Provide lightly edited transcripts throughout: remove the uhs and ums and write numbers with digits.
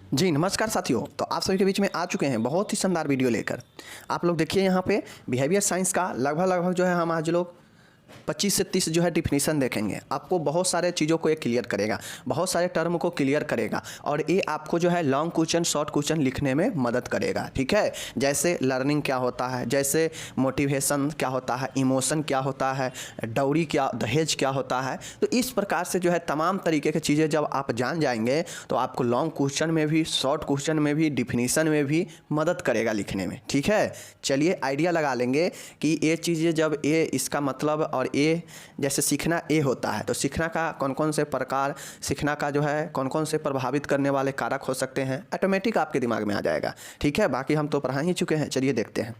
जी नमस्कार साथियों। तो आप सभी के बीच में आ चुके हैं बहुत ही शानदार वीडियो लेकर। आप लोग देखिए यहाँ पे बिहेवियर साइंस का लगभग जो है हम आज लोग 25 से 30 जो है डिफिनीसन देखेंगे। आपको बहुत सारे चीज़ों को ये क्लियर करेगा, बहुत सारे टर्म को क्लियर करेगा और ये आपको जो है लॉन्ग क्वेश्चन शॉर्ट क्वेश्चन लिखने में मदद करेगा। ठीक है, जैसे लर्निंग क्या होता है, जैसे मोटिवेशन क्या होता है, इमोशन क्या होता है, डाउरी क्या, दहेज क्या होता है। तो इस प्रकार से जो है तमाम तरीके की चीज़ें जब आप जान जाएंगे तो आपको लॉन्ग क्वेश्चन में भी, शॉर्ट क्वेश्चन में भी, डिफिनीसन में भी मदद करेगा लिखने में। ठीक है, चलिए आइडिया लगा लेंगे कि ये चीज़ें जब ये इसका मतलब और ए जैसे सीखना ए होता है तो सीखना का कौन कौन से प्रकार, सीखना का जो है कौन कौन से प्रभावित करने वाले कारक हो सकते हैं, ऑटोमेटिक आपके दिमाग में आ जाएगा। ठीक है, बाकी हम तो पढ़ा ही चुके हैं। चलिए देखते हैं।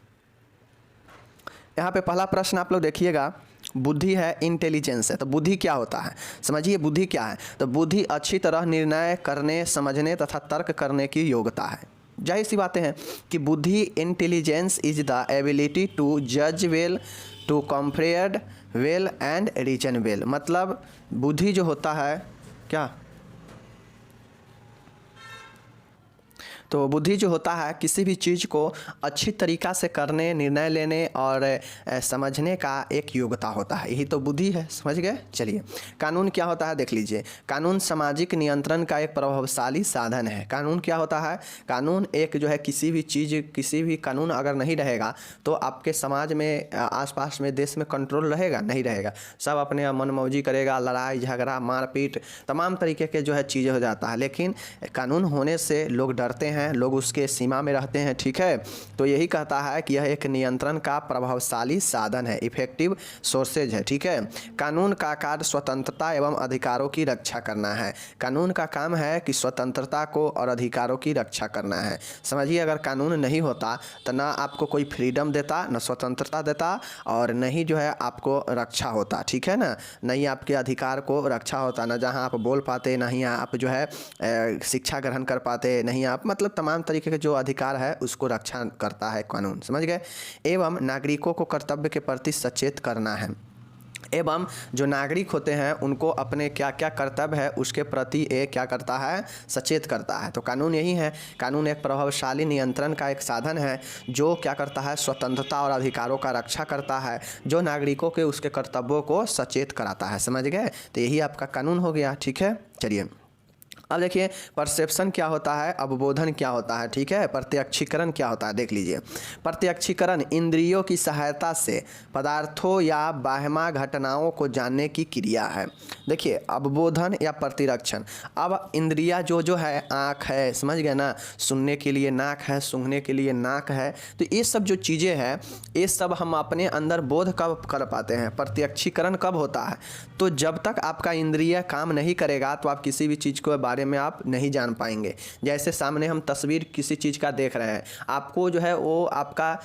यहाँ पे पहला प्रश्न आप लोग देखिएगा, बुद्धि है, इंटेलिजेंस है। तो बुद्धि क्या होता है, समझिए बुद्धि क्या है। तो बुद्धि अच्छी तरह निर्णय करने, समझने तथा तर्क करने की योग्यता है। जाहिर सी बातें हैं कि बुद्धि, intelligence is the ability to जज well, to comprehend well and reason well. मतलब बुद्धि जो होता है क्या, तो बुद्धि जो होता है किसी भी चीज़ को अच्छी तरीक़ा से करने, निर्णय लेने और समझने का एक योग्यता होता है, यही तो बुद्धि है। समझ गए। चलिए, कानून क्या होता है देख लीजिए। कानून सामाजिक नियंत्रण का एक प्रभावशाली साधन है। कानून क्या होता है, कानून एक जो है किसी भी चीज़, किसी भी कानून अगर नहीं रहेगा तो आपके समाज में, आसपास में, देश में कंट्रोल रहेगा नहीं रहेगा, सब अपने मनमौजी करेगा, लड़ाई झगड़ा मारपीट तमाम तरीके के जो है चीज़ें हो जाता है। लेकिन कानून होने से लोग डरते हैं, लोग उसके सीमा में रहते हैं। ठीक है, तो यही कहता है कि यह एक नियंत्रण का प्रभावशाली साधन है, इफेक्टिव सोर्सेज है। ठीक है, कानून का कार्य स्वतंत्रता एवं अधिकारों की रक्षा करना है। कानून का काम है कि स्वतंत्रता को और अधिकारों की रक्षा करना है। समझिए, अगर कानून नहीं होता तो ना आपको कोई फ्रीडम देता, ना स्वतंत्रता देता और नहीं जो है आपको रक्षा होता। ठीक है ना, नहीं आपके अधिकार को रक्षा होता, ना जहाँ आप बोल पाते, नहीं आप जो है शिक्षा ग्रहण कर पाते, नहीं आप मतलब तमाम तरीके के जो अधिकार है उसको रक्षा करता है कानून। समझ गए। एवं नागरिकों को कर्तव्य के प्रति सचेत करना है। एवं जो नागरिक होते हैं उनको अपने क्या क्या कर्तव्य है उसके प्रति एक क्या करता है, सचेत करता है। तो कानून यही है, कानून एक प्रभावशाली नियंत्रण का एक साधन है जो क्या करता है, स्वतंत्रता और अधिकारों का रक्षा करता है, जो नागरिकों के उसके कर्तव्यों को सचेत कराता है। समझ गए। तो यही आपका कानून हो गया। ठीक है, चलिए अब देखिए परसेप्शन क्या होता है, अवबोधन क्या होता है। ठीक है, प्रत्यक्षीकरण क्या होता है देख लीजिए। प्रत्यक्षीकरण इंद्रियों की सहायता से पदार्थों या बाह्य घटनाओं को जानने की क्रिया है। देखिए अवबोधन या प्रतिरक्षण, अब इंद्रिया जो है, आँख है, समझ गए ना, सुनने के लिए नाक है, सूंघने के लिए नाक है, तो ये सब जो चीज़ें हैं ये सब हम अपने अंदर बोध कब कर पाते हैं, प्रत्यक्षीकरण कब होता है। तो जब तक आपका इंद्रिय काम नहीं करेगा तो आप किसी भी चीज़ को बारे में आप नहीं जान पाएंगे। जैसे सामने हम तस्वीर किसी चीज़ का देख रहे हैं, आपको जो है वो आपका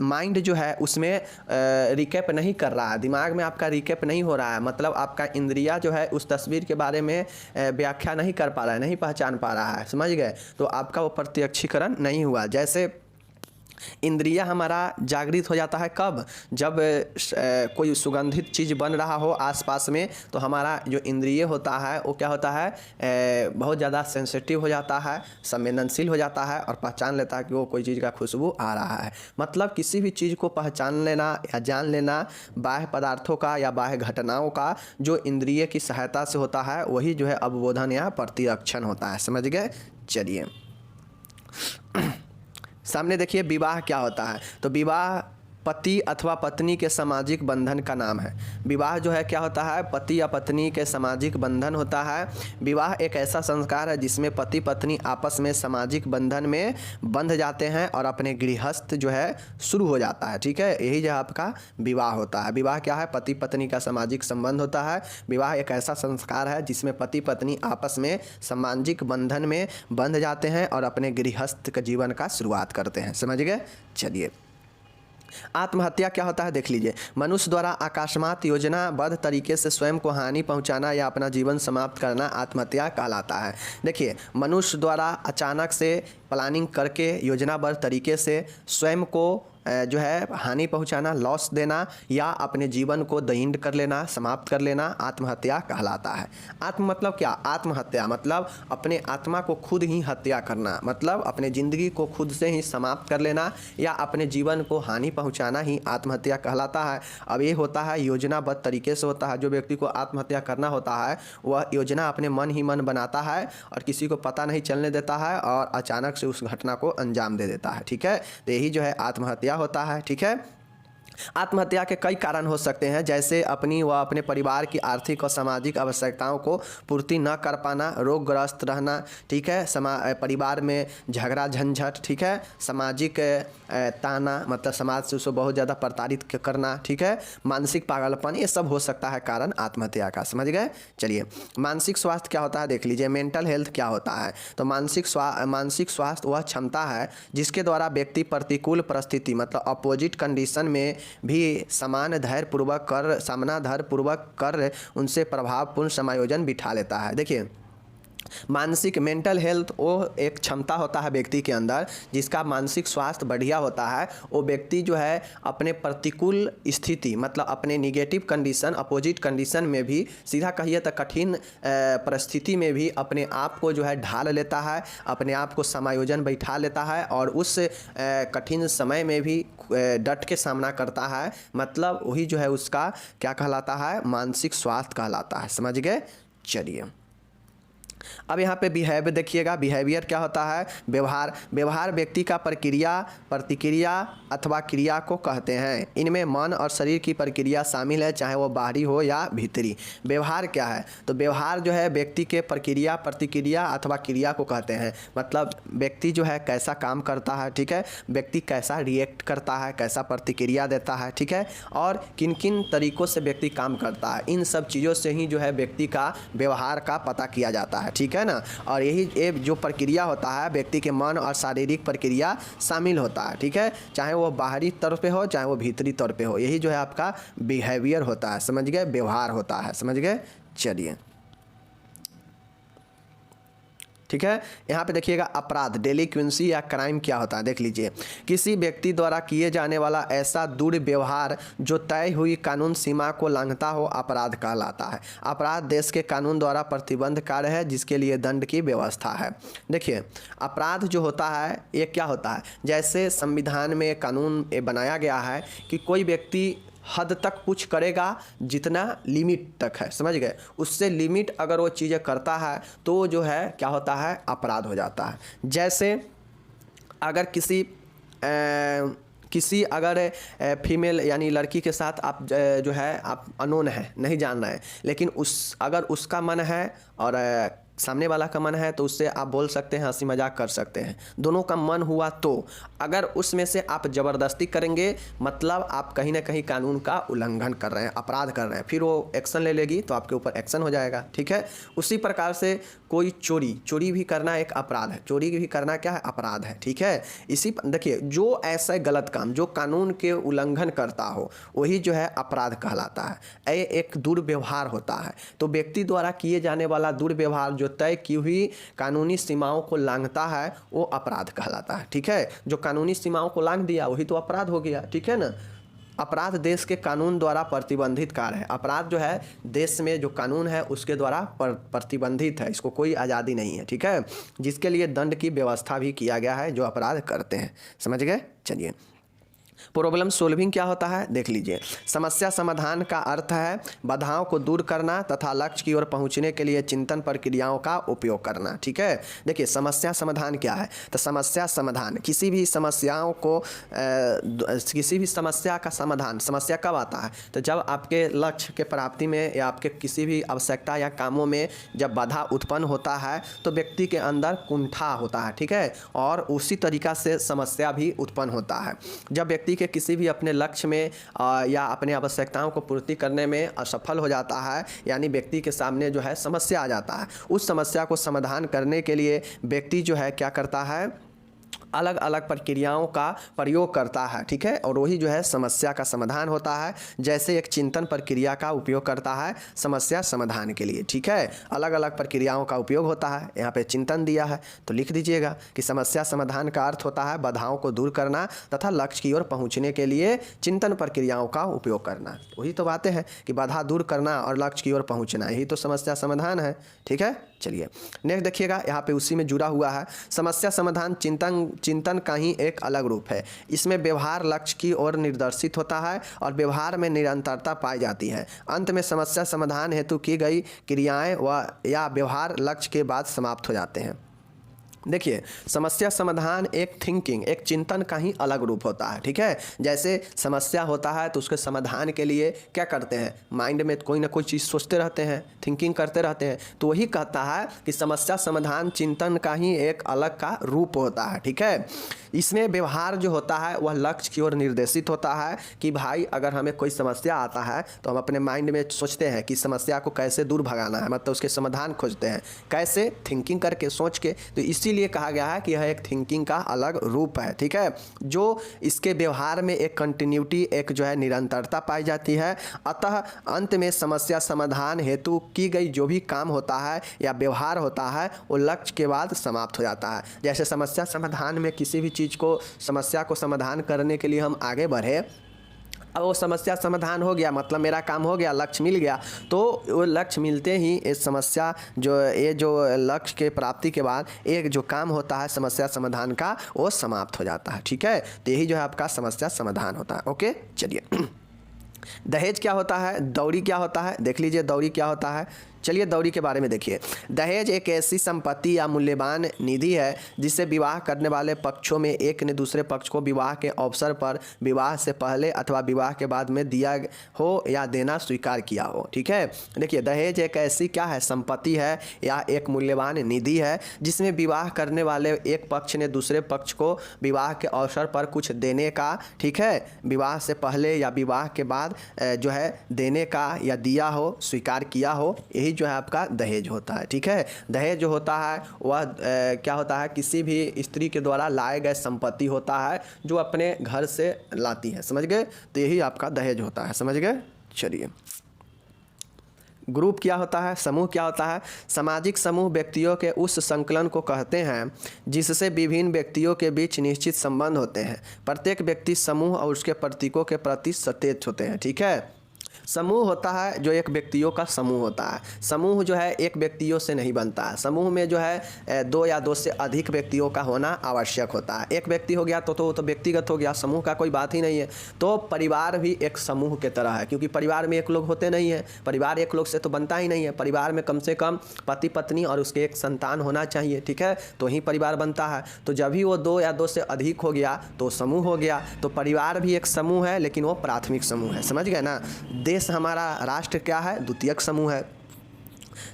माइंड जो है उसमें रिकैप नहीं कर रहा है, दिमाग में आपका रिकैप नहीं हो रहा है, मतलब आपका इंद्रिया जो है उस तस्वीर के बारे में व्याख्या नहीं कर पा रहा है, नहीं पहचान पा रहा है। समझ गए। तो आपका वो प्रत्यक्षीकरण नहीं हुआ। जैसे इंद्रिया हमारा जागृत हो जाता है कब, जब कोई सुगंधित चीज़ बन रहा हो आसपास में, तो हमारा जो इंद्रिय होता है वो क्या होता है, बहुत ज़्यादा सेंसिटिव हो जाता है, संवेदनशील हो जाता है और पहचान लेता है कि वो कोई चीज़ का खुशबू आ रहा है। मतलब किसी भी चीज़ को पहचान लेना या जान लेना बाह्य पदार्थों का या बाह्य घटनाओं का जो इंद्रिय की सहायता से होता है वही जो है अवबोधन या प्रतिरक्षण होता है। समझ गए। चलिए सामने देखिए विवाह क्या होता है। तो विवाह पति अथवा पत्नी के सामाजिक बंधन का नाम है। विवाह जो है क्या होता है, पति या पत्नी के सामाजिक बंधन होता है। विवाह एक ऐसा संस्कार है जिसमें पति पत्नी आपस में सामाजिक बंधन में बंध जाते हैं और अपने गृहस्थ जो है शुरू हो जाता है। ठीक है, यही जो आपका विवाह होता है। विवाह क्या है, पति पत्नी का सामाजिक संबंध होता है। विवाह एक ऐसा संस्कार है जिसमें पति पत्नी आपस में सामाजिक बंधन में बंध जाते हैं और अपने गृहस्थ के जीवन का शुरुआत करते हैं। समझ गए। चलिए आत्महत्या क्या होता है देख लीजिए। मनुष्य द्वारा अकस्मात योजनाबद्ध तरीके से स्वयं को हानि पहुंचाना या अपना जीवन समाप्त करना आत्महत्या कहलाता है। देखिए मनुष्य द्वारा अचानक से प्लानिंग करके योजनाबद्ध तरीके से स्वयं को जो है हानि पहुंचाना, लॉस देना या अपने जीवन को द एंड कर लेना, समाप्त कर लेना आत्महत्या कहलाता है। आत्म मतलब क्या? आत्महत्या मतलब अपने आत्मा को खुद ही हत्या करना, मतलब अपने ज़िंदगी को खुद से ही समाप्त कर लेना या अपने जीवन को हानि पहुंचाना ही आत्महत्या कहलाता है। अब ये होता है योजनाबद्ध तरीके से होता है। जो व्यक्ति को आत्महत्या करना होता है वह योजना अपने मन ही मन बनाता है और किसी को पता नहीं चलने देता है और अचानक से उस घटना को अंजाम दे देता है। ठीक है, तो यही जो है आत्महत्या होता है। ठीक है, आत्महत्या के कई कारण हो सकते हैं, जैसे अपनी व अपने परिवार की आर्थिक और सामाजिक आवश्यकताओं को पूर्ति न कर पाना, रोगग्रस्त रहना, ठीक है, परिवार में झगड़ा झंझट, ठीक है, सामाजिक ताना मतलब समाज से उसको बहुत ज़्यादा प्रताड़ित करना, ठीक है, मानसिक पागलपन, ये सब हो सकता है कारण आत्महत्या का। समझ गए? चलिए, मानसिक स्वास्थ्य क्या होता है देख लीजिए। मेंटल हेल्थ क्या होता है? तो मानसिक स्वास्थ्य वह क्षमता है जिसके द्वारा व्यक्ति प्रतिकूल परिस्थिति मतलब अपोजिट कंडीशन में भी सामान्य धैर्य पूर्वक कर उनसे प्रभावपूर्ण समायोजन बिठा लेता है। देखिए, मानसिक मेंटल हेल्थ वो एक क्षमता होता है व्यक्ति के अंदर जिसका मानसिक स्वास्थ्य बढ़िया होता है। वो व्यक्ति जो है अपने प्रतिकूल स्थिति मतलब अपने निगेटिव कंडीशन अपोजिट कंडीशन में भी, सीधा कहिए तो कठिन परिस्थिति में भी अपने आप को जो है ढाल लेता है, अपने आप को समायोजन बैठा लेता है और उस कठिन समय में भी डट के सामना करता है। मतलब वही जो है उसका क्या कहलाता है? मानसिक स्वास्थ्य कहलाता है। समझ गए? चलिए, अब यहाँ पे बिहेवियर देखिएगा। बिहेवियर क्या होता है? व्यवहार व्यक्ति का प्रतिक्रिया अथवा क्रिया को कहते हैं। इनमें मन और शरीर की प्रक्रिया शामिल है, चाहे वो बाहरी हो या भीतरी। व्यवहार क्या है? तो व्यवहार जो है व्यक्ति के प्रतिक्रिया अथवा क्रिया को कहते हैं। मतलब व्यक्ति जो है कैसा काम करता है, ठीक है, व्यक्ति कैसा रिएक्ट करता है, कैसा प्रतिक्रिया देता है, ठीक है, और किन किन तरीक़ों से व्यक्ति काम करता है, इन सब चीज़ों से ही जो है व्यक्ति का व्यवहार का पता किया जाता है। ठीक है ना? और यही जो प्रक्रिया होता है व्यक्ति के मन और शारीरिक प्रक्रिया शामिल होता है। ठीक है, चाहे वो बाहरी तौर पे हो चाहे वो भीतरी तौर पे हो, यही जो है आपका बिहेवियर होता है। समझ गए? व्यवहार होता है। समझ गए? चलिए, ठीक है, यहाँ पे देखिएगा अपराध डेलिक्वेंसी या क्राइम क्या होता है देख लीजिए। किसी व्यक्ति द्वारा किए जाने वाला ऐसा दुर्व्यवहार जो तय हुई कानून सीमा को लांघता हो अपराध कहलाता है। अपराध देश के कानून द्वारा प्रतिबंध कार्य है जिसके लिए दंड की व्यवस्था है। देखिए, अपराध जो होता है ये क्या होता है? जैसे संविधान में कानून बनाया गया है कि कोई व्यक्ति हद तक कुछ करेगा जितना लिमिट तक है। समझ गए? उससे लिमिट अगर वो चीज़ें करता है तो जो है क्या होता है? अपराध हो जाता है। जैसे अगर किसी अगर फीमेल यानी लड़की के साथ आप जो है आप अनोन है, नहीं जान रहे हैं, लेकिन अगर उसका मन है और सामने वाला का मन है तो उससे आप बोल सकते हैं, हंसी मजाक कर सकते हैं। दोनों का मन हुआ तो अगर उसमें से आप ज़बरदस्ती करेंगे मतलब आप कहीं ना कहीं कानून का उल्लंघन कर रहे हैं, अपराध कर रहे हैं, फिर वो एक्शन ले लेगी तो आपके ऊपर एक्शन हो जाएगा। ठीक है, उसी प्रकार से कोई चोरी भी करना एक अपराध है। चोरी भी करना क्या है? अपराध है। ठीक है, इसी देखिए, जो ऐसे गलत काम जो कानून के उल्लंघन करता हो वही जो है अपराध कहलाता है। ये एक दुर्व्यवहार होता है। तो व्यक्ति द्वारा किए जाने वाला दुर्व्यवहार जो तय की हुई कानूनी सीमाओं को लांघता है वो अपराध कहलाता है। ठीक है, जो कानूनी सीमाओं को लांघ दिया वही तो अपराध हो गया। ठीक है ना? अपराध देश के कानून द्वारा प्रतिबंधित कार्य है। अपराध जो है देश में जो कानून है उसके द्वारा प्रतिबंधित है, इसको कोई आज़ादी नहीं है। ठीक है, जिसके लिए दंड की व्यवस्था भी किया गया है जो अपराध करते हैं। समझ गए? चलिए, प्रॉब्लम सोल्विंग क्या होता है देख लीजिए। समस्या समाधान का अर्थ है बाधाओं को दूर करना तथा लक्ष्य की ओर पहुंचने के लिए चिंतन प्रक्रियाओं का उपयोग करना। ठीक है, देखिए समस्या समाधान क्या है? तो समस्या समाधान किसी भी समस्या का समाधान। समस्या कब आता है? तो जब आपके लक्ष्य के प्राप्ति में या आपके किसी भी आवश्यकता या कामों में जब बाधा उत्पन्न होता है तो व्यक्ति के अंदर कुंठा होता है। ठीक है, और उसी तरीका से समस्या भी उत्पन्न होता है जब व्यक्ति के किसी भी अपने लक्ष्य में या अपने आवश्यकताओं को पूर्ति करने में असफल हो जाता है, यानी व्यक्ति के सामने जो है समस्या आ जाता है। उस समस्या को समाधान करने के लिए व्यक्ति जो है क्या करता है? अलग अलग प्रक्रियाओं का प्रयोग करता है, ठीक है, और वही जो है समस्या का समाधान होता है। जैसे एक चिंतन प्रक्रिया का उपयोग करता है समस्या समाधान के लिए, ठीक है, अलग अलग प्रक्रियाओं का उपयोग होता है। यहाँ पे चिंतन दिया है तो लिख दीजिएगा कि समस्या समाधान का अर्थ होता है बाधाओं को दूर करना तथा लक्ष्य की ओर पहुँचने के लिए चिंतन प्रक्रियाओं का उपयोग करना। वही तो बातें हैं कि बाधा दूर करना और लक्ष्य की ओर पहुँचना, यही तो समस्या समाधान है, ठीक है। चलिए नेक्स्ट देखिएगा, यहाँ पे उसी में जुड़ा हुआ है समस्या समाधान चिंतन का ही एक अलग रूप है। इसमें व्यवहार लक्ष्य की ओर निर्देशित होता है और व्यवहार में निरंतरता पाई जाती है। अंत में समस्या समाधान हेतु की गई क्रियाएं या व्यवहार लक्ष्य के बाद समाप्त हो जाते हैं। देखिए समस्या समाधान एक थिंकिंग, एक चिंतन का ही अलग रूप होता है, ठीक है। जैसे समस्या होता है तो उसके समाधान के लिए क्या करते हैं, माइंड में कोई ना कोई चीज़ सोचते रहते हैं, थिंकिंग करते रहते हैं। तो वही कहता है कि समस्या समाधान चिंतन का ही एक अलग का रूप होता है, ठीक है। इसमें व्यवहार जो होता है वह लक्ष्य की ओर निर्देशित होता है कि भाई अगर हमें कोई समस्या आता है तो हम अपने माइंड में सोचते हैं कि समस्या को कैसे दूर भगाना है, मतलब उसके समाधान खोजते हैं कैसे, थिंकिंग करके, सोच के। तो इसीलिए कहा गया है कि यह एक थिंकिंग का अलग रूप है, ठीक है, जो इसके व्यवहार में एक कंटिन्यूटी, एक जो है निरंतरता पाई जाती है। अतः अंत में समस्या समाधान हेतु की गई जो भी काम होता है या व्यवहार होता है वो लक्ष्य के बाद समाप्त हो जाता है। जैसे समस्या समाधान में किसी भी चीज़ को, समस्या को समाधान करने के लिए हम आगे बढ़े, अब वो समस्या समाधान हो गया, मतलब मेरा काम हो गया, लक्ष्य मिल गया, तो वो लक्ष्य मिलते ही इस समस्या जो लक्ष्य के प्राप्ति के बाद एक जो काम होता है समस्या समाधान का वो समाप्त हो जाता है, ठीक है। तो यही जो है आपका समस्या समाधान होता है। ओके चलिए दहेज क्या होता है, दौरी क्या होता है, देख लीजिए दौरी क्या होता है। चलिए दौरी के बारे में देखिए। दहेज एक ऐसी संपत्ति या मूल्यवान निधि है जिसे विवाह करने वाले पक्षों में एक ने दूसरे पक्ष को विवाह के अवसर पर, विवाह से पहले अथवा विवाह के बाद में दिया हो या देना स्वीकार किया हो, ठीक है। देखिए दहेज एक ऐसी क्या है, संपत्ति है या एक मूल्यवान निधि है जिसमें विवाह करने वाले एक पक्ष ने दूसरे पक्ष को विवाह के अवसर पर कुछ देने का, ठीक है, विवाह से पहले या विवाह के बाद जो है देने का या दिया हो, स्वीकार किया हो, यही जो है आपका दहेज होता है, ठीक है। दहेज जो होता है वह क्या होता है, किसी भी स्त्री के द्वारा लाए गए संपत्ति होता है जो अपने घर से लाती है, समझ गए। तो यही आपका दहेज होता है, समझ गए। चलिए ग्रुप क्या होता है, समूह क्या होता है। सामाजिक समूह व्यक्तियों के उस संकलन को कहते हैं जिससे विभिन्न व्यक्तियों के बीच निश्चित संबंध होते हैं। प्रत्येक व्यक्ति समूह और उसके प्रतीकों के प्रति सचेत होते हैं, ठीक है। समूह होता है जो एक व्यक्तियों का समूह होता है। समूह जो है एक व्यक्तियों से नहीं बनता है, समूह में जो है दो या दो से अधिक व्यक्तियों का होना आवश्यक होता है। एक व्यक्ति हो गया तो व्यक्तिगत हो गया, समूह का कोई बात ही नहीं है। तो परिवार भी एक समूह के तरह है, क्योंकि परिवार में एक लोग होते नहीं है, परिवार एक लोग से तो बनता ही नहीं है। परिवार में कम से कम पति पत्नी और उसके एक संतान होना चाहिए, ठीक है, तो ही परिवार बनता है। तो जब भी वो दो या दो से अधिक हो गया तो समूह हो गया। तो परिवार भी एक समूह है, लेकिन वो प्राथमिक समूह है, समझ गए ना। देश हमारा, राष्ट्र क्या है, द्वितीयक समूह है।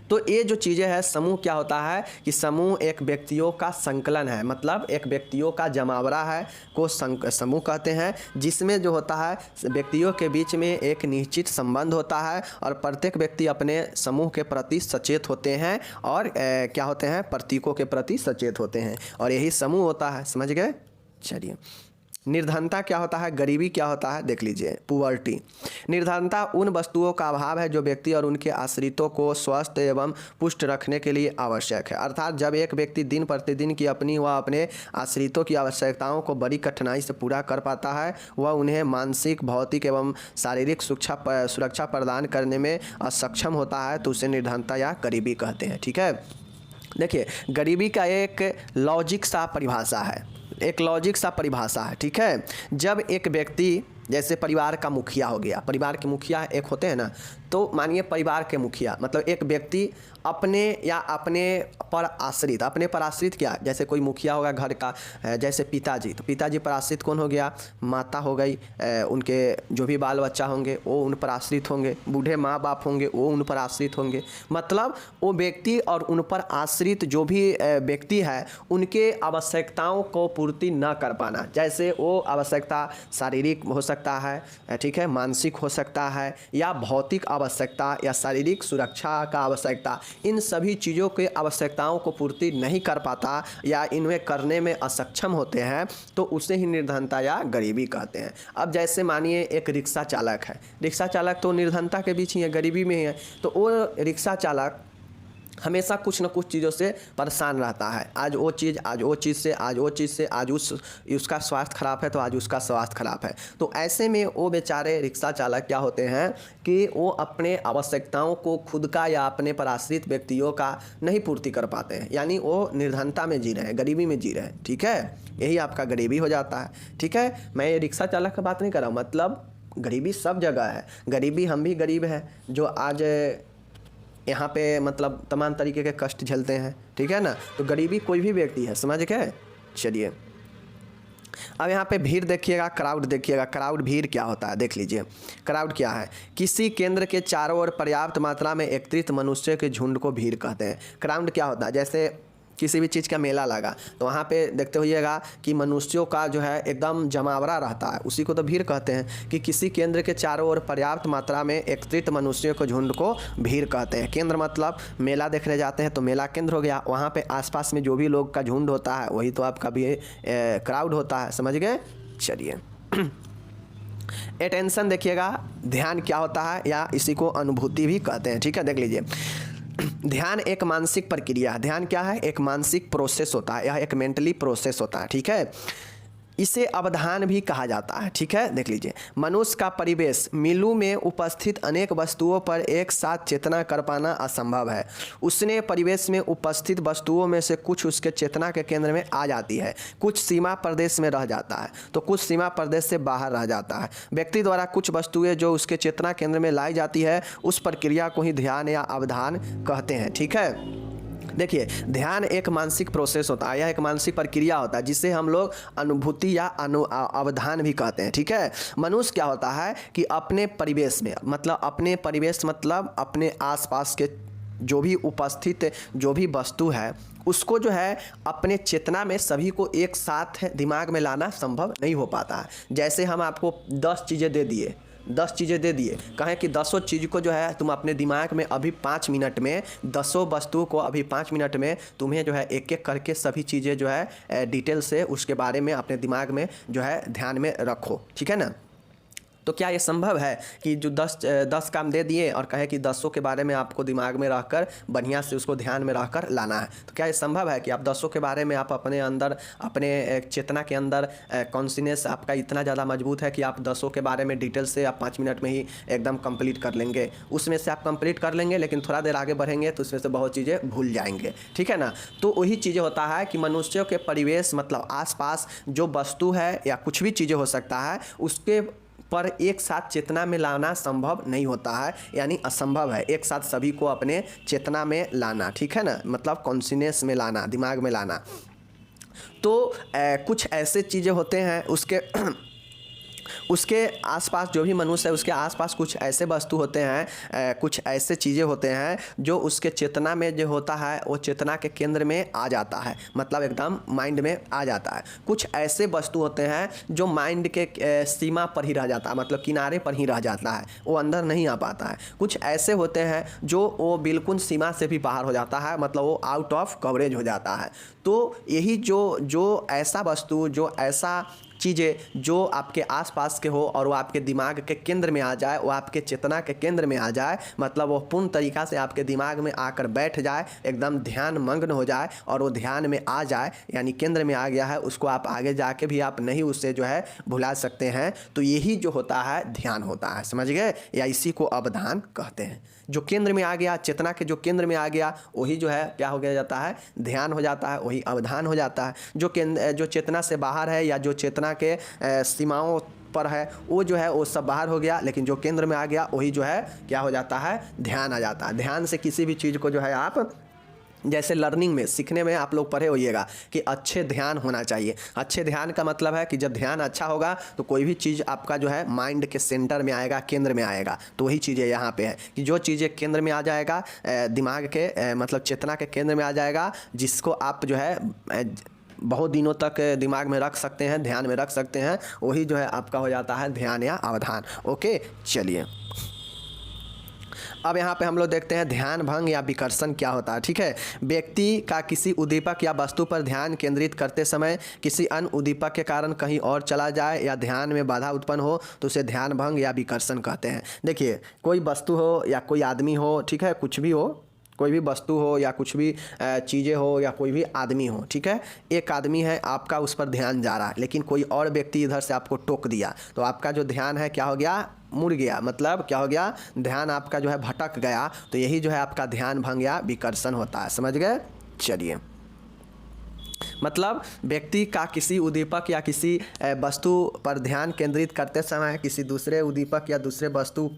तो ये जो चीज़ें हैं, समूह क्या होता है कि समूह एक व्यक्तियों का संकलन है, मतलब एक व्यक्तियों का जमावड़ा है को समूह कहते हैं, जिसमें जो होता है व्यक्तियों के बीच में एक निश्चित संबंध होता है और प्रत्येक व्यक्ति अपने समूह के प्रति सचेत होते हैं और क्या होते हैं, प्रतीकों के प्रति सचेत होते हैं, और यही समूह होता है, समझ गए। चलिए निर्धनता क्या होता है, गरीबी क्या होता है, देख लीजिए। पुअर्टी, निर्धनता उन वस्तुओं का अभाव है जो व्यक्ति और उनके आश्रितों को स्वस्थ एवं पुष्ट रखने के लिए आवश्यक है। अर्थात जब एक व्यक्ति दिन प्रतिदिन की अपनी व अपने आश्रितों की आवश्यकताओं को बड़ी कठिनाई से पूरा कर पाता है, वह उन्हें मानसिक, भौतिक एवं शारीरिक सुरक्षा प्रदान करने में असक्षम होता है, तो उसे निर्धनता या गरीबी कहते हैं, ठीक है। देखिए गरीबी का एक लॉजिक सा परिभाषा है, एक लॉजिक सा परिभाषा है, ठीक है। जब एक व्यक्ति, जैसे परिवार का मुखिया हो गया, परिवार के मुखिया एक होते हैं ना, तो मानिए परिवार के मुखिया मतलब एक व्यक्ति अपने या अपने पर आश्रित, अपने पर आश्रित क्या, जैसे कोई मुखिया होगा घर का, जैसे पिताजी, तो पिताजी पर आश्रित कौन हो गया, माता हो गई, उनके जो भी बाल बच्चा होंगे वो उन पर आश्रित होंगे, बूढ़े माँ बाप होंगे वो उन पर आश्रित होंगे। मतलब वो व्यक्ति और उन पर आश्रित जो भी व्यक्ति है उनके आवश्यकताओं को पूर्ति न कर पाना, जैसे वो आवश्यकता शारीरिक हो सकता है, ठीक है, मानसिक हो सकता है, या भौतिक आवश्यकता या शारीरिक सुरक्षा का आवश्यकता, इन सभी चीज़ों के आवश्यकताओं को पूर्ति नहीं कर पाता या इनमें करने में असक्षम होते हैं, तो उसे ही निर्धनता या गरीबी कहते हैं। अब जैसे मानिए एक रिक्शा चालक है, रिक्शा चालक तो निर्धनता के बीच ही है, गरीबी में ही है, तो वो रिक्शा चालक हमेशा कुछ न कुछ चीज़ों से परेशान रहता है, आज वो चीज़, आज वो चीज़ से, आज वो चीज़ से, आज उसका स्वास्थ्य खराब है तो आज उसका स्वास्थ्य खराब है। तो ऐसे में वो बेचारे रिक्शा चालक क्या होते हैं कि वो अपने आवश्यकताओं को खुद का या अपने पर आश्रित व्यक्तियों का नहीं पूर्ति कर पाते हैं, यानी वो निर्धनता में जी रहे हैं, गरीबी में जी रहे हैं, ठीक है, यही आपका गरीबी हो जाता है, ठीक है। मैं ये रिक्शा चालक की बात नहीं कर रहा हूँ, मतलब गरीबी सब जगह है, गरीबी हम भी गरीब हैं जो आज यहाँ पे मतलब तमाम तरीके के कष्ट झेलते हैं, ठीक है ना, तो गरीबी कोई भी व्यक्ति है, समझ गए। चलिए अब यहाँ पे भीड़ देखिएगा, क्राउड देखिएगा, क्राउड भीड़ क्या होता है देख लीजिए। क्राउड क्या है, किसी केंद्र के चारों ओर पर्याप्त मात्रा में एकत्रित मनुष्य के झुंड को भीड़ कहते हैं। क्राउड क्या होता है, जैसे किसी भी चीज़ का मेला लगा तो वहाँ पे देखते होइएगा कि मनुष्यों का जो है एकदम जमावड़ा रहता है, उसी को तो भीड़ कहते हैं। कि किसी केंद्र के चारों ओर पर्याप्त मात्रा में एकत्रित मनुष्यों को झुंड को भीड़ कहते हैं। केंद्र मतलब मेला देखने जाते हैं तो मेला केंद्र हो गया, वहाँ पे आसपास में जो भी लोग का झुंड होता है वही तो आपका भी क्राउड होता है, समझ गए। चलिए अटेंशन देखिएगा, ध्यान क्या होता है या इसी को अनुभूति भी कहते हैं, ठीक है, देख लीजिए। ध्यान एक मानसिक प्रक्रिया, ध्यान क्या है, एक मानसिक प्रोसेस होता है, यह एक मेंटली प्रोसेस होता है, ठीक है। इसे अवधान भी कहा जाता है, ठीक है, देख लीजिए। मनुष्य का परिवेश, मिलू में उपस्थित अनेक वस्तुओं पर एक साथ चेतना कर पाना असंभव है। उसने परिवेश में उपस्थित वस्तुओं में से कुछ उसके चेतना के केंद्र में आ जाती है, कुछ सीमा प्रदेश में रह जाता है तो कुछ सीमा प्रदेश से बाहर रह जाता है। व्यक्ति द्वारा कुछ वस्तुएं जो उसके चेतना केंद्र में लाई जाती है उस प्रक्रिया को ही ध्यान या अवधान कहते हैं, ठीक है। देखिए ध्यान एक मानसिक प्रोसेस होता है, यह एक मानसिक प्रक्रिया होता है जिसे हम लोग अनुभूति या अवधान भी कहते हैं, ठीक है। मनुष्य क्या होता है कि अपने परिवेश में, मतलब अपने परिवेश मतलब अपने आसपास के जो भी उपस्थित जो भी वस्तु है उसको जो है अपने चेतना में सभी को एक साथ दिमाग में लाना संभव नहीं हो पाता है। जैसे हम आपको 10 चीज़ें दे दिए, 10 चीज़ें दे दिए, कहें कि 10 चीज़ को जो है तुम अपने दिमाग में अभी 5 मिनट में 10 वस्तुओं को अभी 5 मिनट में तुम्हें जो है एक एक करके सभी चीज़ें जो है डिटेल से उसके बारे में अपने दिमाग में जो है ध्यान में रखो, ठीक है ना। तो क्या ये संभव है कि जो 10 काम दे दिए और कहे कि 10 के बारे में आपको दिमाग में रखकर बढ़िया से उसको ध्यान में रखकर लाना है, तो क्या ये संभव है कि आप 10 के बारे में आप अपने अंदर अपने चेतना के अंदर कॉन्शियसनेस आपका इतना ज़्यादा मजबूत है कि आप 10 के बारे में डिटेल से आप 5 मिनट में ही एकदम कंप्लीट कर लेंगे। उसमें से आप कंप्लीट कर लेंगे लेकिन थोड़ा देर आगे बढ़ेंगे तो उसमें से बहुत चीज़ें भूल जाएंगे, ठीक है ना। तो वही चीज़ें होता है कि मनुष्यों के परिवेश मतलब आसपास जो वस्तु है या कुछ भी चीज़ें हो सकता है उसके पर एक साथ चेतना में लाना संभव नहीं होता है, यानी असंभव है एक साथ सभी को अपने चेतना में लाना, ठीक है ना, मतलब कॉन्शियसनेस में लाना, दिमाग में लाना। तो कुछ ऐसे चीज़ें होते हैं उसके आसपास जो भी मनुष्य है उसके आसपास कुछ ऐसे वस्तु होते हैं, कुछ ऐसे चीज़ें होते हैं जो उसके चेतना में जो होता है वो चेतना के केंद्र में आ जाता है, मतलब एकदम माइंड में आ जाता है। कुछ ऐसे वस्तु होते हैं जो माइंड के सीमा पर ही रह जाता है, मतलब किनारे पर ही रह जाता है, वो अंदर नहीं आ पाता है। कुछ ऐसे होते हैं जो वो बिल्कुल सीमा से भी बाहर हो जाता है, मतलब वो आउट ऑफ कवरेज हो जाता है। तो यही जो ऐसा वस्तु, जो ऐसा चीज़ें जो आपके आसपास के हो और वो आपके दिमाग के केंद्र में आ जाए, वो आपके चेतना के केंद्र में आ जाए, मतलब वो पूर्ण तरीक़ा से आपके दिमाग में आकर बैठ जाए, एकदम ध्यान मग्न हो जाए और वो ध्यान में आ जाए, यानी केंद्र में आ गया है, उसको आप आगे जाके भी आप नहीं उससे जो है भुला सकते हैं। तो यही जो होता है ध्यान होता है, समझ गए, या इसी को अवधान कहते हैं। जो केंद्र में आ गया, चेतना के जो केंद्र में आ गया वही जो है क्या हो गया जाता है, ध्यान हो जाता है, वही अवधान हो जाता है। जो चेतना से बाहर है या जो चेतना के सीमाओं पर है वो जो है वो सब बाहर हो गया, लेकिन जो केंद्र में आ गया वही जो है क्या हो जाता है, ध्यान आ जाता है। ध्यान से किसी भी चीज़ को जो है आप जैसे लर्निंग में, सीखने में आप लोग पढ़े होइएगा कि अच्छे ध्यान होना चाहिए। अच्छे ध्यान का मतलब है कि जब ध्यान अच्छा होगा तो कोई भी चीज़ आपका जो है माइंड के सेंटर में आएगा, केंद्र में आएगा। तो वही चीज़ें यहाँ पे है कि जो चीज़ें केंद्र में आ जाएगा, दिमाग के मतलब चेतना के केंद्र में आ जाएगा, जिसको आप जो है बहुत दिनों तक दिमाग में रख सकते हैं, ध्यान में रख सकते हैं, वही जो है आपका हो जाता है ध्यान या अवधान। ओके, चलिए अब यहाँ पे हम लोग देखते हैं ध्यान भंग या विकर्षण क्या होता है। ठीक है, व्यक्ति का किसी उद्दीपक या वस्तु पर ध्यान केंद्रित करते समय किसी अन्य उद्दीपक के कारण कहीं और चला जाए या ध्यान में बाधा उत्पन्न हो तो उसे ध्यान भंग या विकर्षण कहते हैं। देखिए, कोई वस्तु हो या कोई आदमी हो, ठीक है, कुछ भी हो, कोई भी वस्तु हो या कुछ भी चीज़ें हो या कोई भी आदमी हो, ठीक है, एक आदमी है, आपका उस पर ध्यान जा रहा है, लेकिन कोई और व्यक्ति इधर से आपको टोक दिया तो आपका जो ध्यान है क्या हो गया, मुड़ गया, मतलब क्या हो गया, ध्यान आपका जो है भटक गया। तो यही जो है आपका ध्यान भंग या विकर्षण होता है। समझ गए? चलिए, मतलब व्यक्ति का किसी उद्दीपक या किसी वस्तु पर ध्यान केंद्रित करते समय किसी दूसरे उद्दीपक या दूसरे वस्तु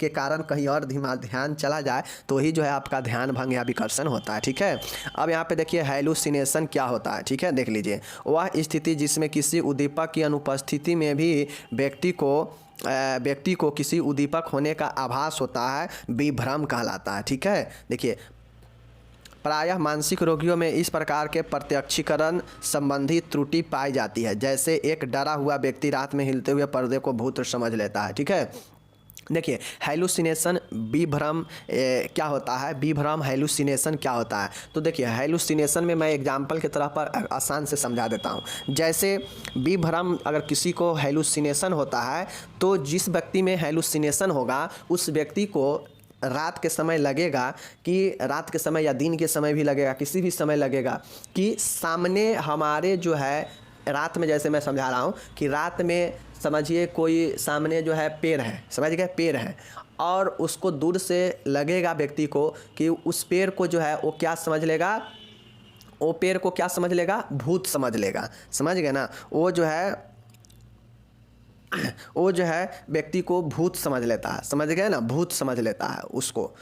के कारण कहीं और ध्यान चला जाए तो ही जो है आपका ध्यान भंग या विकर्षण होता है। ठीक है, अब यहाँ पे देखिए हैलुसिनेशन क्या होता है। ठीक है, देख लीजिए, वह स्थिति जिसमें किसी उद्दीपक की अनुपस्थिति में भी व्यक्ति को किसी उद्दीपक होने का आभास होता है, विभ्रम कहलाता है। ठीक है, देखिए, प्रायः मानसिक रोगियों में इस प्रकार के प्रत्यक्षीकरण संबंधी त्रुटि पाई जाती है। जैसे एक डरा हुआ व्यक्ति रात में हिलते हुए पर्दे को भूत समझ लेता है। ठीक है, देखिए, हैलुसिनेशन विभ्रम क्या होता है, विभ्रम हैलुसिनेशन क्या होता है। तो देखिए, हैलुसिनेशन में मैं एग्जाम्पल के तरह पर आसान से समझा देता हूँ। जैसे विभ्रम, अगर किसी को हैलुसिनेशन होता है तो जिस व्यक्ति में हैलुसिनेशन होगा उस व्यक्ति को रात के समय लगेगा कि, रात के समय या दिन के समय भी लगेगा, किसी भी समय लगेगा कि सामने हमारे जो है, रात में जैसे मैं समझा रहा हूँ कि रात में समझिए कोई सामने जो है पेड़ है, समझ गए, पेड़ है, और उसको दूर से लगेगा व्यक्ति को कि उस पेड़ को जो है वो क्या समझ लेगा, वो पेड़ को क्या समझ लेगा, भूत समझ लेगा। समझ गए ना, वो जो है व्यक्ति को भूत समझ लेता है। समझ गए ना, भूत समझ लेता है उसको,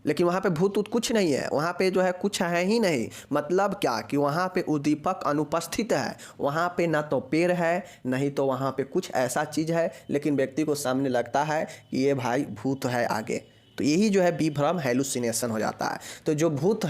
लेकिन वहाँ पे भूत कुछ नहीं है, वहाँ पे जो है कुछ है ही नहीं। मतलब क्या कि वहाँ पे उद्दीपक अनुपस्थित है, वहाँ पे ना तो पेड़ है नहीं तो वहाँ पे कुछ ऐसा चीज़ है, लेकिन व्यक्ति को सामने लगता है कि ये भाई भूत है आगे। तो यही जो है विभ्रम हैलुसिनेशन हो जाता है। तो जो भूत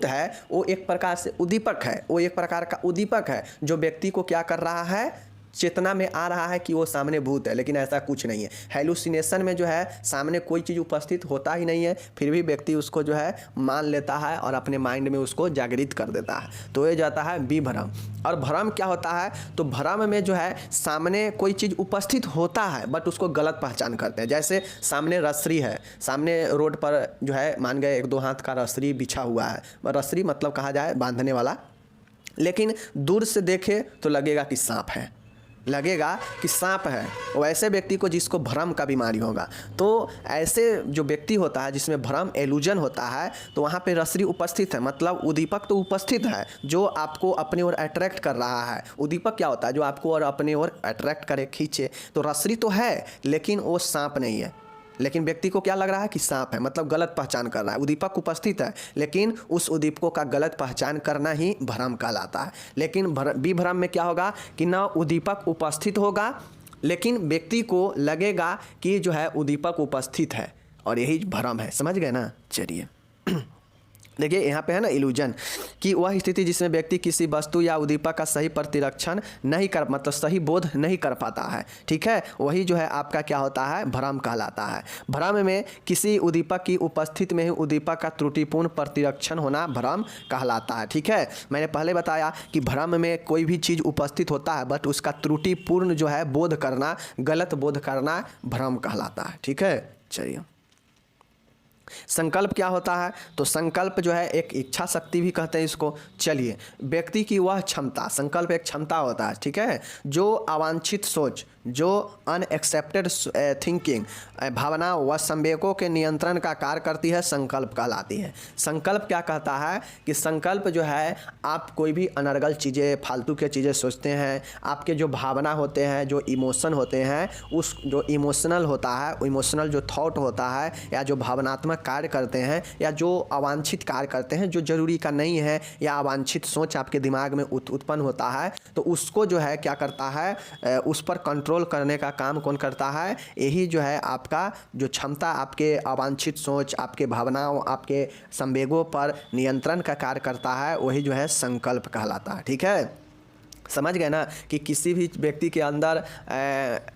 है वो एक प्रकार से उद्दीपक है, वो एक प्रकार का उद्दीपक है जो व्यक्ति को क्या कर रहा है, चेतना में आ रहा है कि वो सामने भूत है, लेकिन ऐसा कुछ नहीं है। हैलुसिनेशन में जो है सामने कोई चीज़ उपस्थित होता ही नहीं है, फिर भी व्यक्ति उसको जो है मान लेता है और अपने माइंड में उसको जागृत कर देता है। तो ये जाता है विभ्रम। और भ्रम क्या होता है, तो भ्रम में जो है सामने कोई चीज़ उपस्थित होता है बट उसको गलत पहचान करते हैं। जैसे सामने रस्सी है, सामने रोड पर जो है मान गए 1-2 हाथ का रस्सी बिछा हुआ है, रस्सी मतलब कहा जाए बांधने वाला, लेकिन दूर से देखे तो लगेगा कि सांप है, लगेगा कि सांप है। वैसे व्यक्ति को जिसको भ्रम का बीमारी होगा, तो ऐसे जो व्यक्ति होता है जिसमें भ्रम एलुजन होता है, तो वहाँ पे रसरी उपस्थित है, मतलब उद्दीपक तो उपस्थित है जो आपको अपनी ओर अट्रैक्ट कर रहा है। उद्दीपक क्या होता है, जो आपको और अपनी ओर अट्रैक्ट करे, खींचे। तो रसरी तो है लेकिन वो सांप नहीं है, लेकिन व्यक्ति को क्या लग रहा है कि सांप है, मतलब गलत पहचान कर रहा है। उद्दीपक उपस्थित है लेकिन उस उद्दीपकों का गलत पहचान करना ही भ्रम कहलाता है। लेकिन विभ्रम में क्या होगा कि ना उद्दीपक उपस्थित होगा लेकिन व्यक्ति को लगेगा कि जो है उद्दीपक उपस्थित है, और यही भ्रम है। समझ गए ना? चलिए देखिए, यहाँ पे है ना इल्यूजन, कि वह स्थिति जिसमें व्यक्ति किसी वस्तु या उद्दीपक का सही प्रतिरक्षण नहीं कर, मतलब सही बोध नहीं कर पाता है। ठीक है, वही जो है आपका क्या होता है, भ्रम कहलाता है। भ्रम में किसी उद्दीपक की उपस्थिति में ही उद्दीपक का त्रुटिपूर्ण प्रतिरक्षण होना भ्रम कहलाता है। ठीक है, मैंने पहले बताया कि भ्रम में कोई भी चीज़ उपस्थित होता है बट उसका त्रुटिपूर्ण जो है बोध करना, गलत बोध करना भ्रम कहलाता है। ठीक है, चलिए संकल्प क्या होता है, तो संकल्प जो है एक इच्छा शक्ति भी कहते हैं इसको। चलिए, व्यक्ति की वह क्षमता, संकल्प एक क्षमता होता है, ठीक है, जो अवांछित सोच, जो अनएक्सेप्टेड थिंकिंग, भावना व संवेगों के नियंत्रण का कार्य करती है, संकल्प कहलाती है। संकल्प क्या कहता है कि संकल्प जो है, आप कोई भी अनर्गल चीज़ें, फालतू के चीज़ें सोचते हैं, आपके जो भावना होते हैं, जो इमोशन होते हैं, उस जो इमोशनल होता है, इमोशनल जो थॉट होता है, या जो भावनात्मक कार्य करते हैं, या जो अवांछित कार्य करते हैं, जो जरूरी का नहीं है, या अवांछित सोच आपके दिमाग में उत्पन्न होता है, तो उसको जो है क्या करता है, उस पर कंट्रोल कंट्रोल करने का काम कौन करता है? यही जो है आपका जो क्षमता, आपके अवांछित सोच, आपके भावनाओं, आपके संवेगों पर नियंत्रण का कार्य करता है, वही जो है संकल्प कहलाता है। ठीक है, समझ गए ना कि किसी भी व्यक्ति के अंदर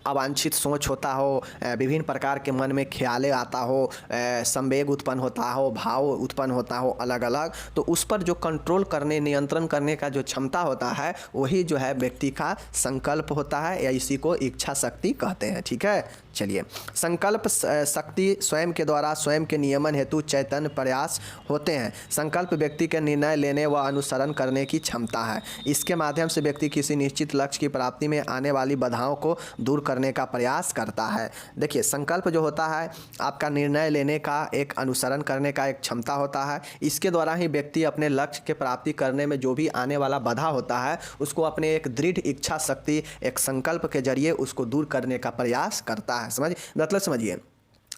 अवांछित सोच होता हो, विभिन्न प्रकार के मन में ख्यालें आता हो, संवेग उत्पन्न होता हो, भाव उत्पन्न होता हो अलग अलग, तो उस पर जो कंट्रोल करने, नियंत्रण करने का जो क्षमता होता है, वही जो है व्यक्ति का संकल्प होता है, या इसी को इच्छा शक्ति कहते हैं। ठीक है, चलिए, संकल्प शक्ति स्वयं के द्वारा स्वयं के नियमन हेतु चैतन्य प्रयास होते हैं। संकल्प व्यक्ति के निर्णय लेने व अनुसरण करने की क्षमता है। इसके माध्यम से व्यक्ति किसी निश्चित लक्ष्य की प्राप्ति में आने वाली बाधाओं को दूर करने का प्रयास करता है। देखिए, संकल्प जो होता है आपका निर्णय लेने का, एक अनुसरण करने का एक क्षमता होता है। इसके द्वारा ही व्यक्ति अपने लक्ष्य के प्राप्ति करने में जो भी आने वाला बाधा होता है, उसको अपने एक दृढ़ इच्छा शक्ति, एक संकल्प के जरिए उसको दूर करने का प्रयास करता है। मतलब समझिए,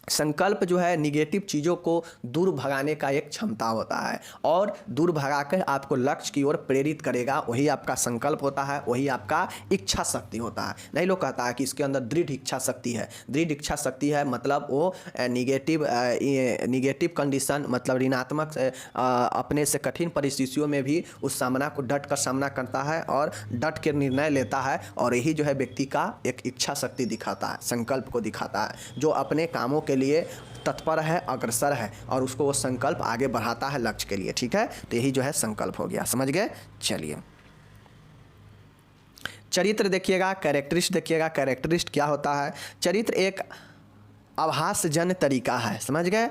संकल्प जो है निगेटिव चीज़ों को दूर भगाने का एक क्षमता होता है, और दूर भगाकर आपको लक्ष्य की ओर प्रेरित करेगा, वही आपका संकल्प होता है, वही आपका इच्छा शक्ति होता है। नहीं लोग कहता है कि इसके अंदर दृढ़ इच्छा शक्ति है। दृढ़ इच्छा शक्ति है मतलब वो निगेटिव कंडीशन, मतलब ऋणात्मक अपने से कठिन परिस्थितियों में भी उस सामना को डट कर सामना करता है और डट के निर्णय लेता है, और यही जो है व्यक्ति का एक इच्छा शक्ति दिखाता है, संकल्प को दिखाता है, जो अपने कामों के लिए तत्पर है, अग्रसर है, और उसको वो संकल्प आगे बढ़ाता है लक्ष्य के लिए। ठीक है, तो यही जो है संकल्प हो गया। समझ गए? चलिए, चरित्र देखिएगा, कैरेक्टरिस्ट देखिएगा। कैरेक्टरिस्ट क्या होता है? चरित्र एक आभासजन्य तरीका है। समझ गए?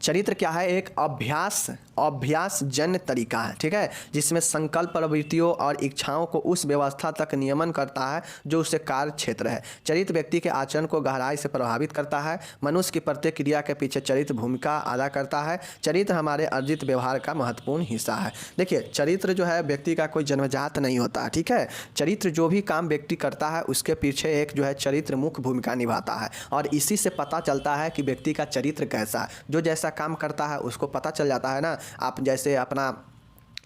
चरित्र क्या है? एक अभ्यासजन्य तरीका है। ठीक है, जिसमें संकल्प, प्रवृत्तियों और इच्छाओं को उस व्यवस्था तक नियमन करता है जो उससे कार्य क्षेत्र है। चरित्र व्यक्ति के आचरण को गहराई से प्रभावित करता है। मनुष्य की प्रत्येक क्रिया के पीछे चरित्र भूमिका अदा करता है। चरित्र हमारे अर्जित व्यवहार का महत्वपूर्ण हिस्सा है। देखिए, चरित्र जो है व्यक्ति का कोई जन्मजात नहीं होता। ठीक है, चरित्र जो भी काम व्यक्ति करता है उसके पीछे एक जो है चरित्र मुख्य भूमिका निभाता है, और इसी से पता चलता है कि व्यक्ति का चरित्र कैसा है। जो जैसा काम करता है उसको पता चल जाता है ना। आप जैसे अपना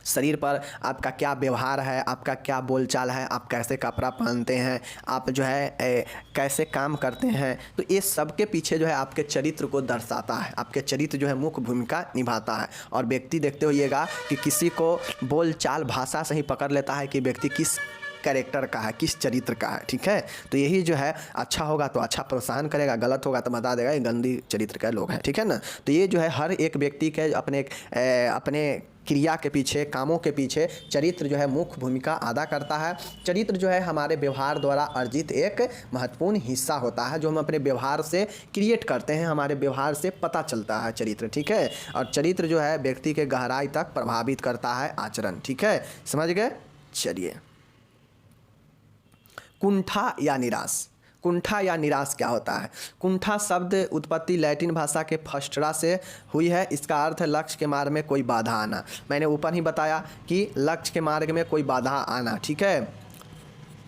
शरीर पर आपका क्या व्यवहार है, आपका क्या बोलचाल है, आप कैसे कपड़ा पहनते हैं, आप जो है कैसे काम करते हैं, तो ये सब के पीछे जो है आपके चरित्र को दर्शाता है। आपके चरित्र जो है मुख्य भूमिका निभाता है। और व्यक्ति देखते होइएगा कि किसी को बोलचाल, भाषा से ही पकड़ लेता है कि व्यक्ति किस कैरेक्टर का है, किस चरित्र का है। ठीक है, तो यही जो है अच्छा होगा तो अच्छा प्रोत्साहन करेगा, गलत होगा तो बता देगा ये गंदी चरित्र के लोग हैं। ठीक है ना, तो ये जो है हर एक व्यक्ति के अपने क्रिया के पीछे, कामों के पीछे चरित्र जो है मुख्य भूमिका अदा करता है। चरित्र जो है हमारे व्यवहार द्वारा अर्जित एक महत्वपूर्ण हिस्सा होता है, जो हम अपने व्यवहार से क्रिएट करते हैं, हमारे व्यवहार से पता चलता है चरित्र। ठीक है, और चरित्र जो है व्यक्ति के गहराई तक प्रभावित करता है आचरण। ठीक है, समझ गए? चलिए, कुंठा या निराश। कुंठा या निराश क्या होता है? कुंठा शब्द उत्पत्ति लैटिन भाषा के फस्टरा से हुई है। इसका अर्थ है लक्ष्य के मार्ग में कोई बाधा आना। मैंने ऊपर ही बताया कि लक्ष्य के मार्ग में कोई बाधा आना। ठीक है,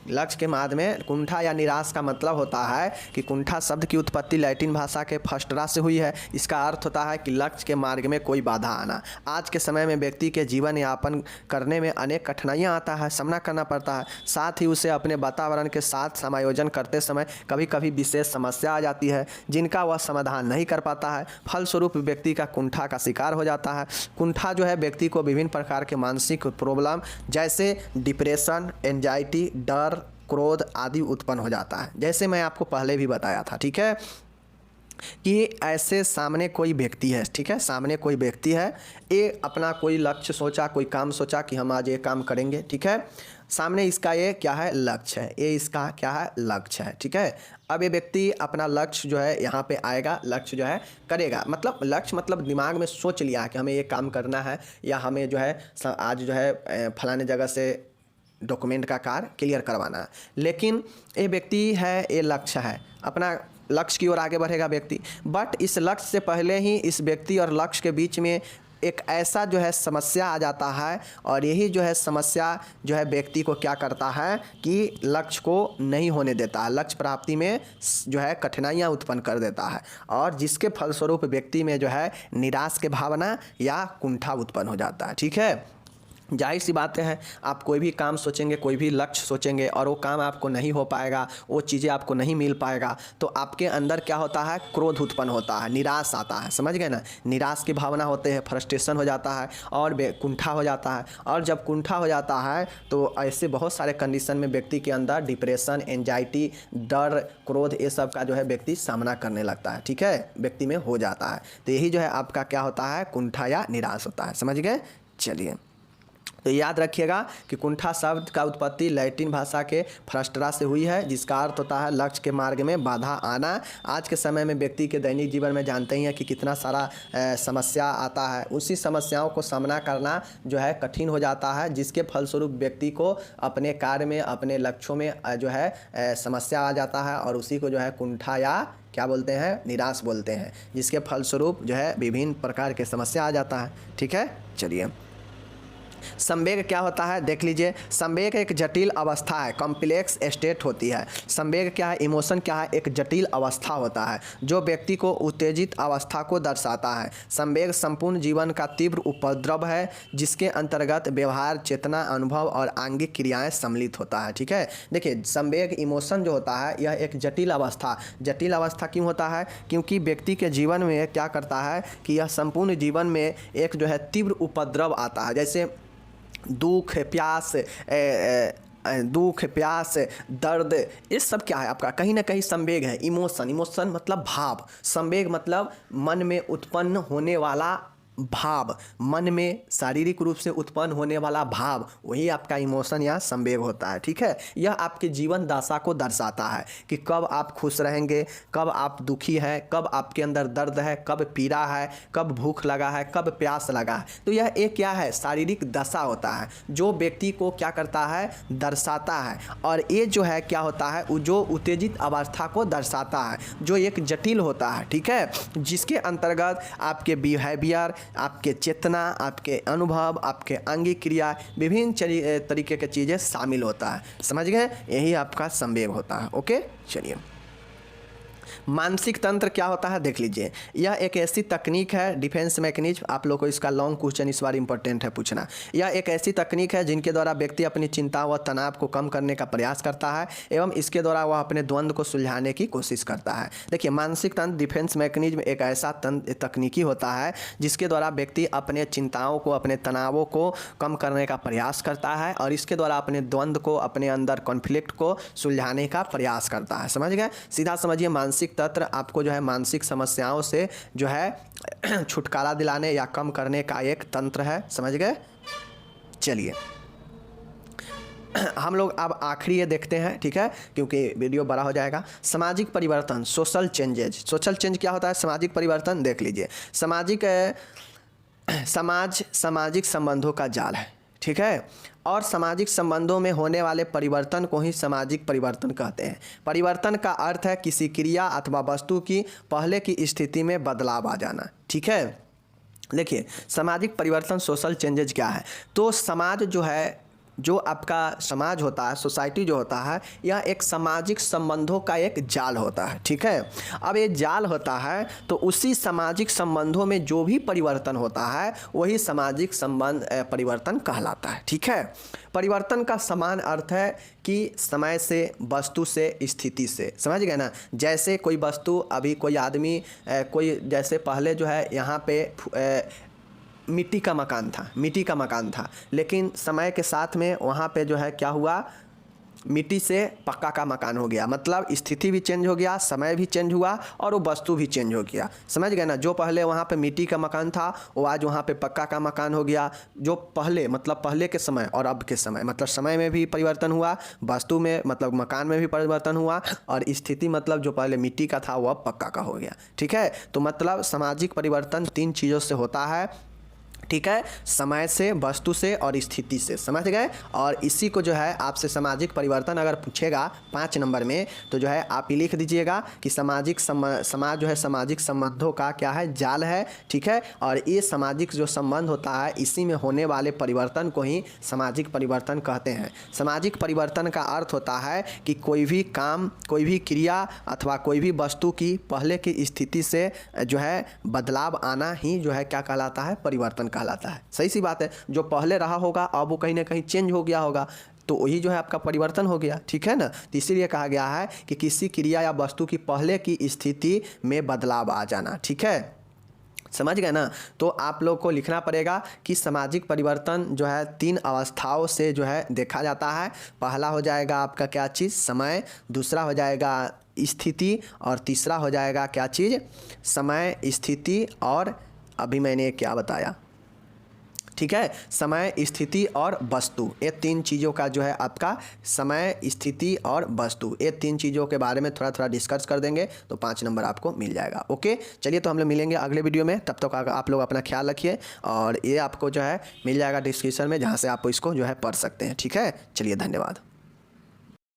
लक्ष्य के मार्ग में कुंठा या निराश का मतलब होता है कि कुंठा शब्द की उत्पत्ति लैटिन भाषा के फस्टरा से हुई है। इसका अर्थ होता है कि लक्ष्य के मार्ग में कोई बाधा आना। आज के समय में व्यक्ति के जीवन यापन करने में अनेक कठिनाइयां आता है, सामना करना पड़ता है। साथ ही उसे अपने वातावरण के साथ समायोजन करते समय कभी कभी विशेष समस्या आ जाती है जिनका वह समाधान नहीं कर पाता है। फलस्वरूप व्यक्ति का कुंठा का शिकार हो जाता है। कुंठा जो है व्यक्ति को विभिन्न प्रकार के मानसिक प्रॉब्लम जैसे डिप्रेशन, एंजाइटी, डर, क्रोध आदि उत्पन्न हो जाता है। जैसे मैं आपको पहले भी बताया था। ठीक है, कि ऐसे सामने कोई व्यक्ति है। ठीक है, सामने कोई व्यक्ति है, ये अपना कोई लक्ष्य सोचा, कोई काम सोचा कि हम आज ये काम करेंगे। ठीक है, सामने इसका ये क्या है? लक्ष्य है। ये इसका क्या है? लक्ष्य है। ठीक है, अब ये व्यक्ति अपना लक्ष्य जो है यहाँ पे आएगा, लक्ष्य जो है करेगा। मतलब लक्ष्य मतलब दिमाग में सोच लिया कि हमें ये काम करना है, या हमें जो है आज जो है फलाने जगह से डॉक्यूमेंट का कार्य क्लियर करवाना है। लेकिन ये व्यक्ति है, ये लक्ष्य है, अपना लक्ष्य की ओर आगे बढ़ेगा व्यक्ति। बट इस लक्ष्य से पहले ही इस व्यक्ति और लक्ष्य के बीच में एक ऐसा जो है समस्या आ जाता है, और यही जो है समस्या जो है व्यक्ति को क्या करता है कि लक्ष्य को नहीं होने देता है, लक्ष्य प्राप्ति में जो है कठिनाइयाँ उत्पन्न कर देता है, और जिसके फलस्वरूप व्यक्ति में जो है निराश के भावना या कुंठा उत्पन्न हो जाता है। ठीक है, जाहिर सी बात है, आप कोई भी काम सोचेंगे, कोई भी लक्ष्य सोचेंगे और वो काम आपको नहीं हो पाएगा, वो चीज़ें आपको नहीं मिल पाएगा, तो आपके अंदर क्या होता है, क्रोध उत्पन्न होता है, निराश आता है, समझ गए ना। निराश की भावना होते हैं, फ्रस्ट्रेशन हो जाता है और कुंठा हो जाता है। और जब कुंठा हो जाता है तो ऐसे बहुत सारे कंडीशन में व्यक्ति के अंदर डिप्रेशन, एंजाइटी, डर, क्रोध, ये सब का जो है व्यक्ति सामना करने लगता है, ठीक है, व्यक्ति में हो जाता है। तो यही जो है आपका क्या होता है, कुंठा या निराश होता है, समझ गए। चलिए, तो याद रखिएगा कि कुंठा शब्द का उत्पत्ति लैटिन भाषा के फ्रस्ट्रा से हुई है, जिसका अर्थ होता है लक्ष्य के मार्ग में बाधा आना। आज के समय में व्यक्ति के दैनिक जीवन में जानते ही हैं कि कितना सारा समस्या आता है, उसी समस्याओं को सामना करना जो है कठिन हो जाता है, जिसके फलस्वरूप व्यक्ति को अपने कार्य में, अपने लक्ष्यों में जो है समस्या आ जाता है और उसी को जो है कुंठा या क्या बोलते हैं, निराश बोलते हैं, जिसके फलस्वरूप जो है विभिन्न प्रकार के समस्या आ जाता है, ठीक है। चलिए, संवेग क्या होता है देख लीजिए। संवेग एक जटिल अवस्था है, कॉम्प्लेक्स स्टेट होती है। संवेग क्या है, इमोशन क्या है, एक जटिल अवस्था होता है जो व्यक्ति को उत्तेजित अवस्था को दर्शाता है। संवेग संपूर्ण जीवन का तीव्र उपद्रव है, जिसके अंतर्गत व्यवहार, चेतना, अनुभव और आंगिक क्रियाएं सम्मिलित होता है, ठीक है। देखिए, संवेग इमोशन जो होता है यह एक जटिल अवस्था क्यों होता है, क्योंकि व्यक्ति के जीवन में क्या करता है कि यह संपूर्ण जीवन में एक जो है तीव्र उपद्रव आता है, जैसे दुख, प्यास, दर्द, ये सब क्या है आपका कहीं ना कहीं संवेग है। इमोशन मतलब भाव, संवेग मतलब मन में उत्पन्न होने वाला भाव, मन में शारीरिक रूप से उत्पन्न होने वाला भाव, वही आपका इमोशन या संवेग होता है, ठीक है। यह आपके जीवन दशा को दर्शाता है कि कब आप खुश रहेंगे, कब आप दुखी हैं, कब आपके अंदर दर्द है, कब पीड़ा है, कब भूख लगा है, कब प्यास लगा है। तो यह एक क्या है, शारीरिक दशा होता है जो व्यक्ति को क्या करता है, दर्शाता है। और ये जो है क्या होता है, जो उत्तेजित अवस्था को दर्शाता है, जो एक जटिल होता है, ठीक है, जिसके अंतर्गत आपके बिहेवियर, आपके चेतना, आपके अनुभव, आपके आंगिक क्रिया, विभिन्न तरीके के चीज़ें शामिल होता है, समझ गए। यही आपका संवेग होता है, ओके। चलिए, मानसिक तंत्र क्या होता है देख लीजिए। यह एक ऐसी तकनीक है, डिफेंस मैकेनिज्म, आप लोग को इसका लॉन्ग क्वेश्चन इस बार इंपॉर्टेंट है पूछना। यह एक ऐसी तकनीक है जिनके द्वारा व्यक्ति अपनी चिंता व तनाव को कम करने का प्रयास करता है एवं इसके द्वारा वह अपने द्वंद्व को सुलझाने की कोशिश करता है। देखिए, मानसिक तंत्र, डिफेंस मैकेनिज्म एक ऐसा तकनीकी होता है जिसके द्वारा व्यक्ति अपने चिंताओं को, अपने तनावों को कम करने का प्रयास करता है और इसके द्वारा अपने द्वंद्व को, अपने अंदर कॉन्फ्लिक्ट को सुलझाने का प्रयास करता है, समझ गए। सीधा समझिए, मानसिक तंत्र आपको जो है मानसिक समस्याओं से जो है छुटकारा दिलाने या कम करने का एक तंत्र है, समझ गए। चलिए, हम लोग अब आखिरी ये देखते हैं, ठीक है, क्योंकि वीडियो बड़ा हो जाएगा। सामाजिक परिवर्तन, सोशल चेंजेज। सोशल चेंज क्या होता है, सामाजिक परिवर्तन। देख लीजिए, सामाजिक संबंधों का जाल है, ठीक है, और सामाजिक संबंधों में होने वाले परिवर्तन को ही सामाजिक परिवर्तन कहते हैं। परिवर्तन का अर्थ है किसी क्रिया अथवा वस्तु की पहले की स्थिति में बदलाव आ जाना, ठीक है। देखिए, सामाजिक परिवर्तन, सोशल चेंजेज क्या है, तो समाज जो है, जो आपका समाज होता है, सोसाइटी जो होता है, यह एक सामाजिक संबंधों का एक जाल होता है, ठीक है। अब ये जाल होता है तो उसी सामाजिक संबंधों में जो भी परिवर्तन होता है वही सामाजिक संबंध परिवर्तन कहलाता है, ठीक है। परिवर्तन का समान अर्थ है कि समय से, वस्तु से, स्थिति से, समझ गए ना। जैसे कोई वस्तु, अभी कोई आदमी, कोई जैसे पहले जो है यहाँ पे मिट्टी का मकान था, लेकिन समय के साथ में वहाँ पे जो है क्या हुआ, मिट्टी से पक्का का मकान हो गया। मतलब स्थिति भी चेंज हो गया, समय भी चेंज हुआ और वो वस्तु भी चेंज हो गया, समझ गए ना। जो पहले वहाँ पे मिट्टी का मकान था वो आज वहाँ पे पक्का का मकान हो गया। जो पहले मतलब पहले के समय और अब के समय, मतलब समय में भी परिवर्तन हुआ, वस्तु में मतलब मकान में भी परिवर्तन हुआ, और स्थिति मतलब जो पहले मिट्टी का था वो अब पक्का का हो गया, ठीक है। तो मतलब सामाजिक परिवर्तन 3 चीज़ों से होता है, ठीक है, समय से, वस्तु से और स्थिति से, समझ गए। और इसी को जो है आपसे सामाजिक परिवर्तन अगर पूछेगा 5 नंबर में तो जो है आप ही लिख दीजिएगा कि समाज जो है सामाजिक संबंधों का क्या है, जाल है, ठीक है। और ये सामाजिक जो संबंध होता है इसी में होने वाले परिवर्तन को ही सामाजिक परिवर्तन कहते हैं। सामाजिक परिवर्तन का अर्थ होता है कि कोई भी काम, कोई भी क्रिया अथवा कोई भी वस्तु की पहले की स्थिति से जो है बदलाव आना ही जो है क्या कहलाता है, परिवर्तन कहलाता है। सही सी बात है, जो पहले रहा होगा अब वो कहीं ना कहीं चेंज हो गया होगा, तो वही जो है आपका परिवर्तन हो गया, ठीक है ना। तो इसीलिए कहा गया है कि किसी क्रिया या वस्तु की पहले की स्थिति में बदलाव आ जाना, ठीक है, समझ गए ना। तो आप लोग को लिखना पड़ेगा कि सामाजिक परिवर्तन जो है 3 अवस्थाओं से जो है देखा जाता है। पहला हो जाएगा आपका क्या चीज़, समय, दूसरा हो जाएगा स्थिति, और तीसरा हो जाएगा क्या चीज़, समय, स्थिति और अभी मैंने क्या बताया, ठीक है, समय, स्थिति और वस्तु। ये 3 चीज़ों का जो है आपका समय, स्थिति और वस्तु, ये 3 चीज़ों के बारे में थोड़ा थोड़ा डिस्कस कर देंगे तो 5 नंबर आपको मिल जाएगा। ओके, चलिए तो हम लोग मिलेंगे अगले वीडियो में, तब तक आप लोग अपना ख्याल रखिए, और ये आपको जो है मिल जाएगा डिस्क्रिप्शन में, जहाँ से आप इसको जो है पढ़ सकते हैं, ठीक है। चलिए, धन्यवाद।